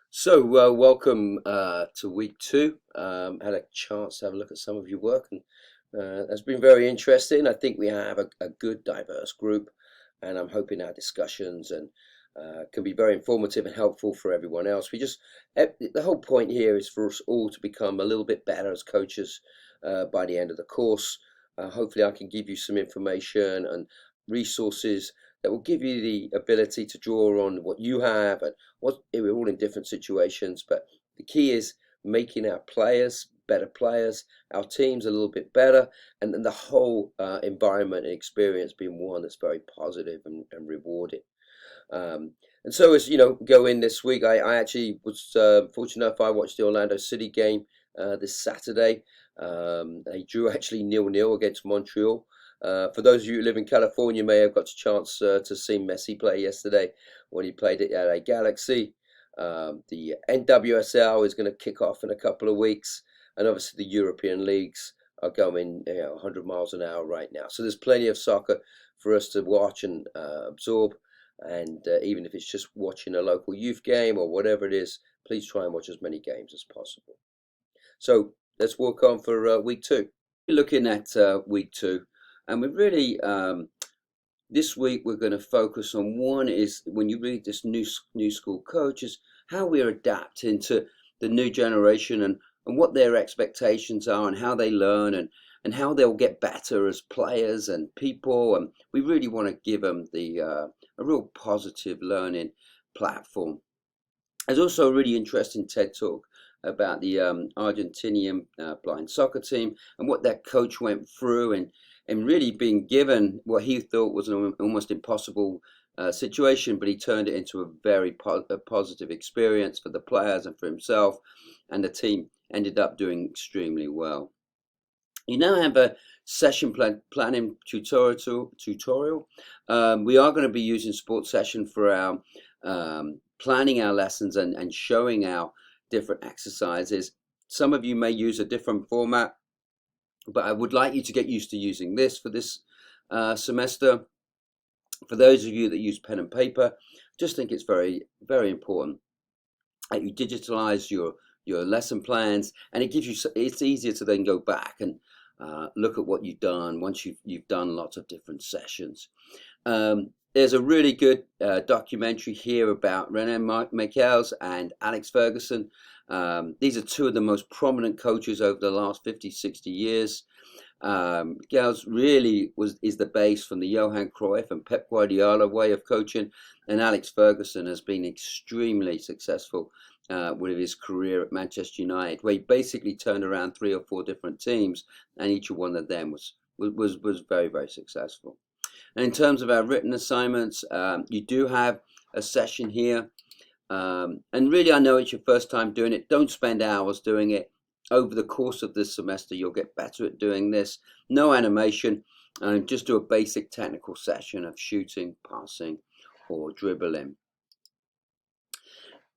Welcome to week two. Had a chance to have a look at some of your work, and that's been very interesting. I think we have a good, diverse group, and I'm hoping our discussions and can be very informative and helpful for everyone else. The whole point here is for us all to become a little bit better as coaches by the end of the course. Hopefully, I can give you some information and resources that will give you the ability to draw on what you have and we're all in different situations, but the key is making our players better players, our teams a little bit better, and then the whole environment and experience being one that's very positive and rewarding. And so as you know, go in this week, I actually was fortunate enough. I watched the Orlando City game this Saturday. They drew actually 0-0 against Montreal. For those of you who live in California, may have got a chance to see Messi play yesterday when he played at LA Galaxy. The NWSL is going to kick off in a couple of weeks, and obviously the European leagues are going 100 miles an hour right now. So there's plenty of soccer for us to watch and absorb. And even if it's just watching a local youth game or whatever it is, please try and watch as many games as possible. So let's walk on for week two. We're looking at week two, and we're really this week we're going to focus on one is when you read this new school coaches, how we're adapting to the new generation and what their expectations are and how they learn and how they'll get better as players and people. And we really want to give them a real positive learning platform. There's also a really interesting TED talk about the Argentinian blind soccer team and what that coach went through and really being given what he thought was an almost impossible situation, but he turned it into a very positive experience for the players and for himself, and the team ended up doing extremely well. You now have a session planning tutorial. We are going to be using Sports Session for our planning our lessons and showing our different exercises. Some of you may use a different format, but I would like you to get used to using this for this semester. For those of you that use pen and paper, just think it's very, very important that you digitalize your lesson plans, and it's easier to then go back and look at what you've done once you've done lots of different sessions. There's a really good documentary here about René Michels and Alex Ferguson. These are two of the most prominent coaches over the last 50, 60 years. Michels really is the base from the Johan Cruyff and Pep Guardiola way of coaching, and Alex Ferguson has been extremely successful with his career at Manchester United, where he basically turned around 3 or 4 different teams, and each one of them was very, very successful. And in terms of our written assignments, you do have a session here. And really, I know it's your first time doing it. Don't spend hours doing it. Over the course of this semester, you'll get better at doing this. No animation. Just do a basic technical session of shooting, passing, or dribbling.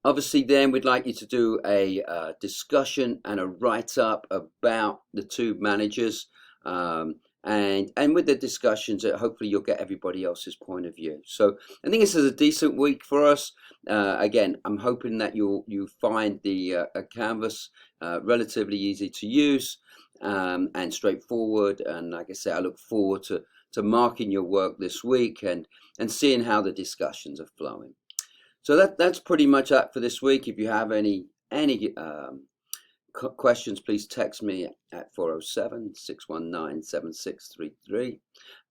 Obviously, then we'd like you to do a discussion and a write-up about the two managers. And with the discussions, hopefully you'll get everybody else's point of view. So I think this is a decent week for us. Again, I'm hoping that you find the Canvas relatively easy to use and straightforward. And like I say, I look forward to marking your work this week and seeing how the discussions are flowing. So that's pretty much that for this week. If you have any questions, please text me at 407-619-7633,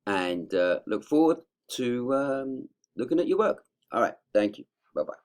and look forward to looking at your work. All right, thank you. Bye-bye.